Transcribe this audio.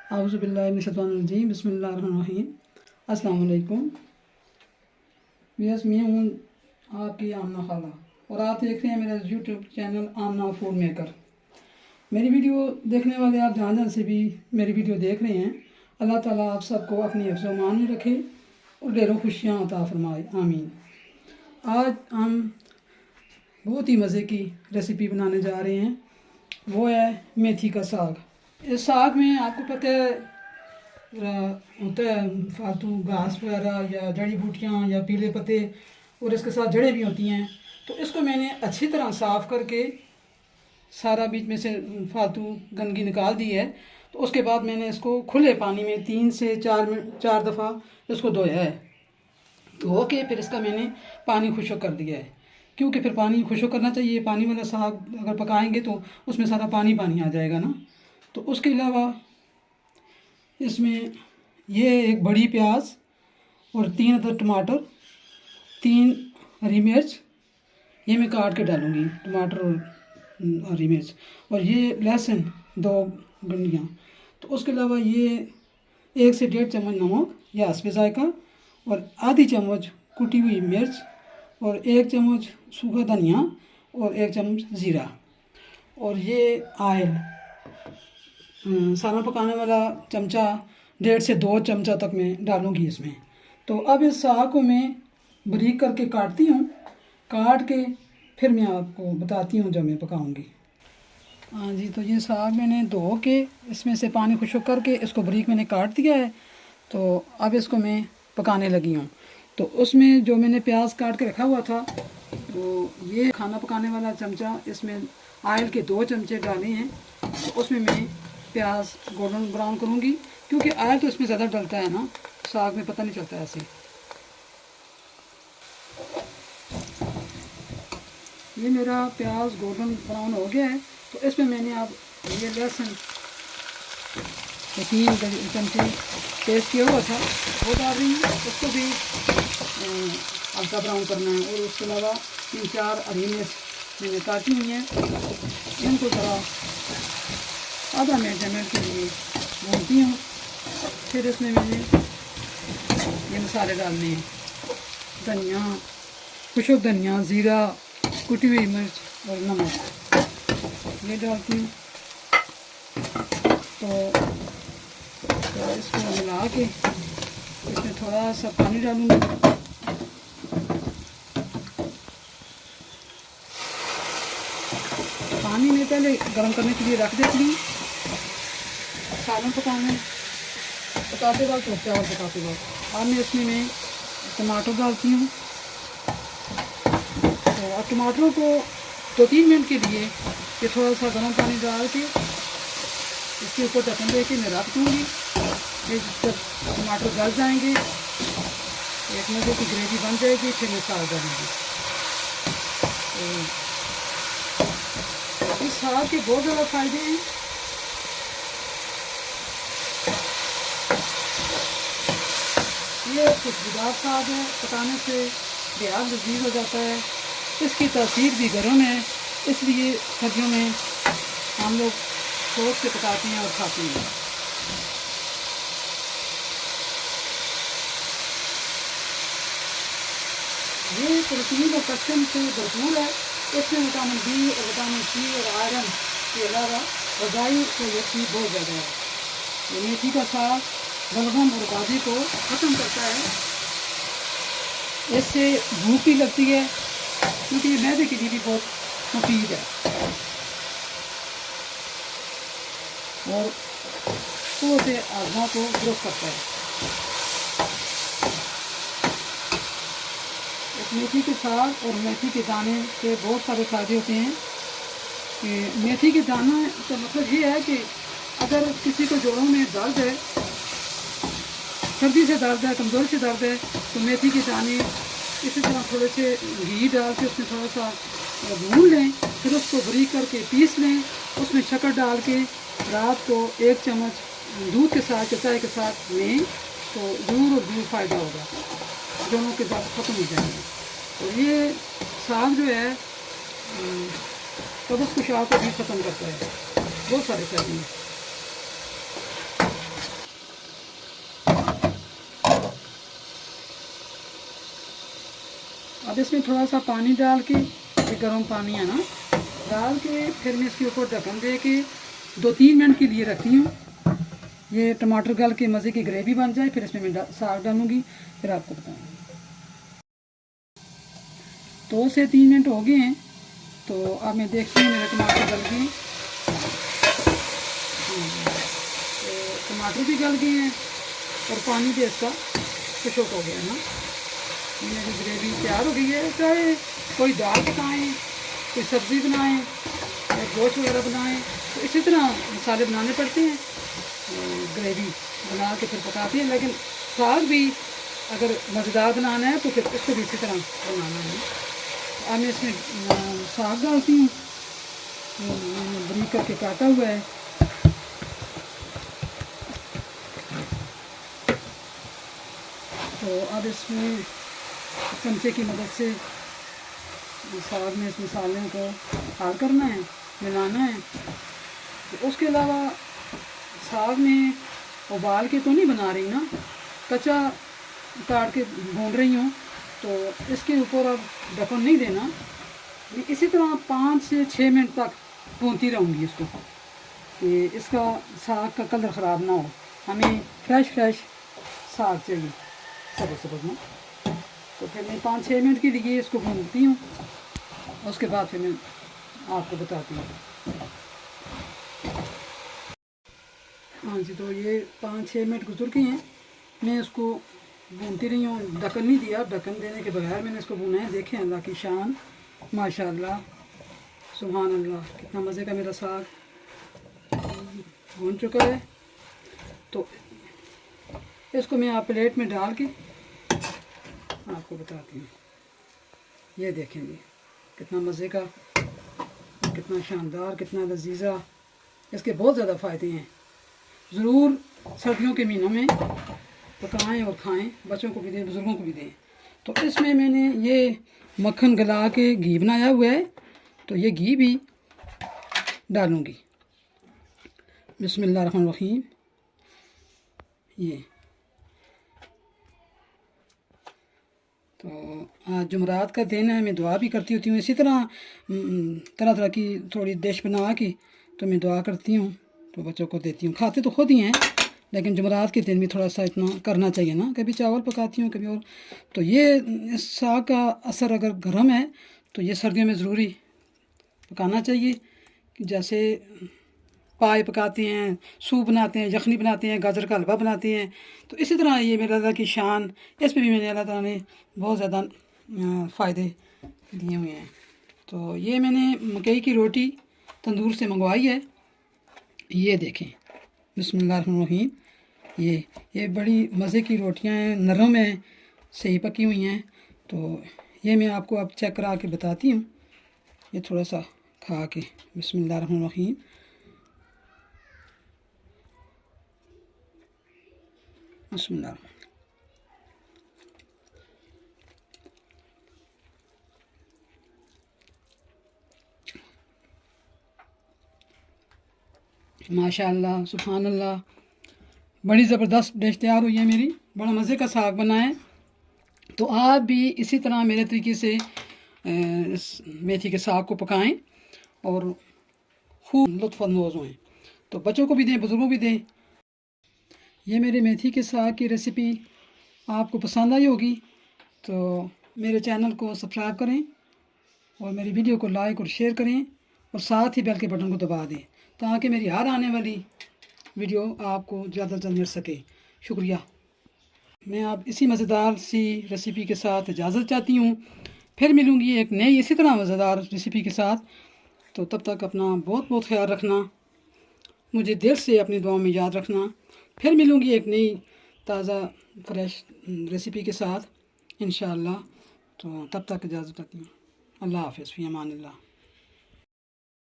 आउज़ुबिल्लाहिमिनश्शैतानिर्रजीम बिस्मिल्लाहिर्रहमानिर्रहीम। अस्सलाम वालेकुम। मैं हूँ आपकी आमना खाला और आप देख रहे हैं मेरा यूट्यूब चैनल आमना फूड मेकर। मेरी वीडियो देखने वाले आप जहाँ जहाँ से भी मेरी वीडियो देख रहे हैं, अल्लाह ताला आप सबको अपनी हिफ्ज़-ओ-मान में रखे और ढेरों खुशियाँ अता फरमाए, आमीन। आज हम बहुत ही मज़े की रेसिपी बनाने जा रहे हैं, वो है मेथी का साग। इस साग में आपको पता है होता है फालतू घास वगैरह या जड़ी बूटियाँ या पीले पत्ते और इसके साथ जड़ें भी होती हैं। तो इसको मैंने अच्छी तरह साफ़ करके सारा बीच में से फालतू गंदगी निकाल दी है। तो उसके बाद मैंने इसको खुले पानी में 3 से 4 दफ़ा इसको धोया है। धो के फिर इसका मैंने पानी खुश्क कर दिया है, क्योंकि फिर पानी खुश्क करना चाहिए। पानी वाला साग अगर पकाएंगे तो उसमें सारा पानी पानी आ जाएगा ना। तो उसके अलावा इसमें ये एक बड़ी प्याज और 3 अदद टमाटर, 3 हरी मिर्च ये मैं काट के डालूँगी, टमाटर और हरी मिर्च, और ये लहसुन 2 गंढियाँ। तो उसके अलावा ये 1 से 1.5 चम्मच नमक या हस्बे ज़ायका और आधी चम्मच कुटी हुई मिर्च और 1 चम्मच सूखा धनिया और 1 चम्मच ज़ीरा। और ये आयल सालन पकाने वाला चमचा 1.5 से 2 चमचा तक मैं डालूँगी इसमें। तो अब इस साग को मैं बारीक करके काटती हूँ, काट के फिर मैं आपको बताती हूँ जब मैं पकाऊँगी। हाँ जी, तो ये साग मैंने धो के इसमें से पानी खुश्क करके इसको बारीक मैंने काट दिया है। तो अब इसको मैं पकाने लगी हूँ। तो उसमें जो मैंने प्याज काट के रखा हुआ था, तो ये खाना पकाने वाला चमचा, इसमें आयल के 2 चमचे डाले हैं। तो उसमें मैं प्याज गोल्डन ब्राउन करूँगी, क्योंकि आयल तो इसमें ज़्यादा डलता है ना, साग में पता नहीं चलता ऐसे। ये मेरा प्याज गोल्डन ब्राउन हो गया है। तो इसमें मैंने अब ये लहसुन 3 चमचे पेस्ट किया हुआ था वो डाल रही हूँ। उसको भी हल्का ब्राउन करना है। और उसके अलावा 3-4 हरी मिर्च मैंने काटी हुई हैं, इनको ज़रा आधा मिनट के लिए भूनती हूँ। फिर इसमें मैंने ये मसाले डालने हैं, धनिया, खुश्क धनिया, ज़ीरा, कुटी हुई मिर्च और नमक ये डालती हूँ। तो इसको मिला के इसमें थोड़ा सा पानी डालूँगी। पानी में पहले गर्म करने के लिए रख देती हूँ, सालन पकाते वक्त और चावल पकाते वक्त। अब मैं इसमें टमाटर डालती हूँ। तो अब टमाटरों को 2-3 मिनट के लिए ये थोड़ा सा गर्म पानी डाल के इसके ऊपर ढक्कन दे के मैं रख दूँगी। ये जब टमाटर गल जाएंगे, एक मज़े की ग्रेवी बन जाएगी, फिर मैं साग डालूँगी। तो इस साग के बहुत ज़्यादा फ़ायदे हैं। ये खुशबूदार साग है, पकाने से बेहद लजीज हो जाता है। इसकी तासीर भी गर्म है, इसलिए सर्दियों में हम लोग शौक़ से पकाते हैं और खाते हैं। ये प्रोटीन और कैल्शियम से भरपूर है। इसमें विटामिन बी और विटामिन सी और आयरन के अलावा ग़िज़ाई क़ुव्वत भी बहुत ज़्यादा है। ये मेथी का साग बलगम और बादी को ख़त्म करता है। इससे भूख भी लगती है, क्योंकि ये मैदे के लिए भी बहुत मुफीद है और क़ुव्वत आज़मा को दुरुस्त करता है। इस मेथी के साग और मेथी के दाने से बहुत सारे फ़ायदे होते हैं। कि मेथी के दाना का मतलब ये है कि अगर किसी को जोड़ों में दर्द है, सर्दी से दर्द है, कमज़ोरी से दर्द है, तो मेथी के दाने इसी तरह थोड़े से घी डाल के उसमें थोड़ा सा भून लें, फिर उसको बारीक करके पीस लें, उसमें शक्कर डाल के रात को 1 चम्मच दूध के साथ या चाय के साथ लें, तो ज़रूर फ़ायदा होगा, दोनों के दर्द ख़त्म हो जाएंगे। तो ये साग जो है कब्ज़ कुशाह को भी ख़त्म करता है, बहुत सारे फ़ायदे हैं। अब इसमें थोड़ा सा पानी डाल के, गर्म पानी है ना, डाल के फिर मैं इसके ऊपर ढक्कन दे के 2-3 मिनट के लिए रखती हूँ। ये टमाटर गल के मज़े की ग्रेवी बन जाए, फिर इसमें मैं साग डालूँगी, फिर आपको बताऊँगी। 2 से 3 मिनट हो गए हैं, तो अब मैं देखती हूँ मेरे टमाटर गल गए। तो टमाटर भी गल गए हैं और पानी भी इसका खुशक हो गया ना। मेरी ग्रेवी तैयार हो गई है। चाहे कोई दाल पकाएँ, कोई सब्ज़ी बनाएँ या गोश्त वगैरह बनाएँ, तो इसी तरह मसाले बनाने पड़ते हैं, ग्रेवी बना के फिर पकाती हैं। लेकिन साग भी अगर मज़ेदार बनाना है तो फिर इसको भी इसी तरह बनाना है। अब मैं इसमें साग डालती हूँ, बारीक करके काटा हुआ है। तो अब इसमें चमचे की मदद से साग में इस मसाले को हाल करना है, मिलाना है। तो उसके अलावा साग में उबाल के तो नहीं बना रही ना, कच्चा काट के भून रही हूँ, तो इसके ऊपर अब ढक्कन नहीं देना। इसी तरह 5 से 6 मिनट तक भूनती रहूँगी इसको, कि इसका साग का कलर ख़राब ना हो। हमें फ्रेश साग चाहिए सुबह में। तो फिर मैं 5-6 मिनट के लिए इसको भूनती हूँ, उसके बाद फिर मैं आपको बताती हूँ। हाँ जी, तो ये 5-6 मिनट गुजर गए हैं, मैं इसको भूनती रही हूँ, ढक्कन नहीं दिया। ढक्कन देने के बगैर मैंने इसको भूना है। देखें अल्लाह की शान, माशाअल्लाह, सुभान अल्लाह, कितना मज़े का मेरा साग भून चुका है। तो इसको मैं आप प्लेट में डाल के आपको बताती हूँ। ये देखेंगे कितना मज़े का, कितना शानदार, कितना लजीज़ा। इसके बहुत ज़्यादा फ़ायदे हैं। ज़रूर सर्दियों के महीनों में पकाएं और खाएं, बच्चों को भी दें, बुज़ुर्गों को भी दें। तो इसमें मैंने ये मक्खन गला के घी बनाया हुआ है, तो ये घी भी डालूँगी। बिस्मिल्लाहिर्रहमानिर्रहीम। ये तो आज जुमरात का दिन है, मैं दुआ भी करती होती हूँ। इसी तरह तरह की थोड़ी डिश बना के तो मैं दुआ करती हूँ, तो बच्चों को देती हूँ। खाते तो खुद ही हैं, लेकिन जुमरात के दिन भी थोड़ा सा इतना करना चाहिए ना। कभी चावल पकाती हूँ, कभी और। तो ये इस साग का असर अगर गर्म है तो ये सर्दियों में ज़रूरी पकाना चाहिए। जैसे पाए पकाते हैं, सूप बनाते हैं, यखनी बनाते हैं, गाजर का हलवा बनाते हैं, तो इसी तरह ये मेरे अल्लाह की शान, इसमें भी मैंने अल्लाह ताला ने बहुत ज़्यादा फ़ायदे दिए हुए हैं। तो ये मैंने मकई की रोटी तंदूर से मंगवाई है। ये देखें, बिस्मिल्लाहिर्रहमानिर्रहीम। ये बड़ी मज़े की रोटियां हैं, नरम हैं, सही पकी हुई हैं। तो ये मैं आपको अब चेक करा के बताती हूँ। ये थोड़ा सा खा के, बिस्मिल्लाहिर्रहमानिर्रहीम। बिस्मिल्लाह। माशाअल्लाह, सुभान अल्लाह, बड़ी ज़बरदस्त डिश तैयार हुई है मेरी। बड़ा मज़े का साग बना है। तो आप भी इसी तरह मेरे तरीके से इस मेथी के साग को पकाएं और खूब लुत्फ़अंदोज़ हों। तो बच्चों को भी दें, बुज़ुर्गों को भी दें। ये मेरे मेथी के साग की रेसिपी आपको पसंद आई होगी, तो मेरे चैनल को सब्सक्राइब करें और मेरी वीडियो को लाइक और शेयर करें, और साथ ही बेल के बटन को दबा दें, ताकि मेरी हर आने वाली वीडियो आपको ज़्यादा से ज़्यादा मिल सके। शुक्रिया। मैं आप इसी मज़ेदार सी रेसिपी के साथ इजाज़त चाहती हूँ। फिर मिलूँगी एक नई इसी तरह मज़ेदार रेसिपी के साथ। तो तब तक अपना बहुत बहुत ख्याल रखना, मुझे दिल से अपनी दुआओं में याद रखना। फिर मिलूँगी एक नई ताज़ा फ्रेश रेसिपी के साथ इंशाअल्लाह। तो तब तक इजाज़त चाहती हूँ। अल्लाह हाफ़िज़, फ़ी अमानिल्लाह।